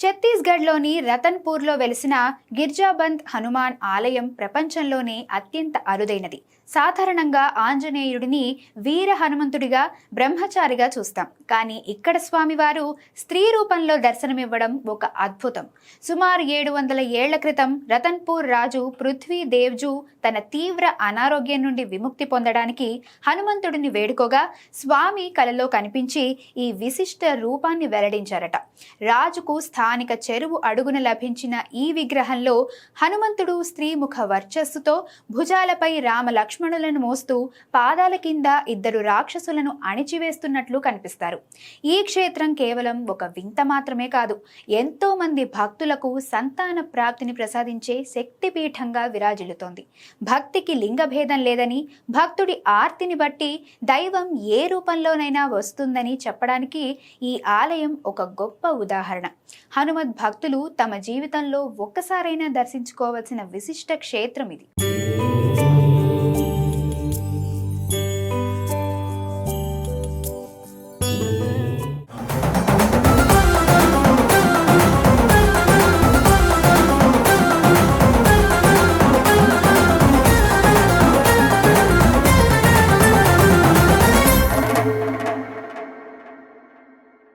ఛత్తీస్గఢ్లోని రతన్పూర్లో వెలిసిన గిర్జాబంద్ హనుమాన్ ఆలయం ప్రపంచంలోనే అత్యంత అరుదైనది. సాధారణంగా ఆంజనేయుడిని వీర హనుమంతుడిగా బ్రహ్మచారిగా చూస్తాం, కానీ ఇక్కడ స్వామివారు స్త్రీ రూపంలో దర్శనమివ్వడం ఒక అద్భుతం. సుమారు 700 ఏళ్ల క్రితం రతన్పూర్ రాజు పృథ్వీ దేవ్జూ తన తీవ్ర అనారోగ్యం నుండి విముక్తి పొందడానికి హనుమంతుడిని వేడుకోగా స్వామి కలలో కనిపించి ఈ విశిష్ట రూపాన్ని వెల్లడించారట. రాజుకు స్థానిక చెరువు అడుగున లభించిన ఈ విగ్రహంలో హనుమంతుడు స్త్రీముఖ వర్చస్సుతో భుజాలపై రామ లక్ష్మణులను మోస్తూ పాదాల కింద 2 రాక్షసులను అణిచివేస్తున్నట్లు కనిపిస్తారు. ఈ క్షేత్రం కేవలం ఒక వింత మాత్రమే కాదు, ఎంతో మంది భక్తులకు సంతాన ప్రాప్తిని ప్రసాదించే శక్తిపీఠంగా విరాజిల్లుతోంది. భక్తికి లింగభేదం లేదని, భక్తుడి ఆర్తిని బట్టి దైవం ఏ రూపంలోనైనా వస్తుందని చెప్పడానికి ఈ ఆలయం ఒక గొప్ప ఉదాహరణ. హనుమద్ భక్తులు తమ జీవితంలో ఒక్కసారైనా దర్శించుకోవాల్సిన విశిష్ట క్షేత్రం ఇది.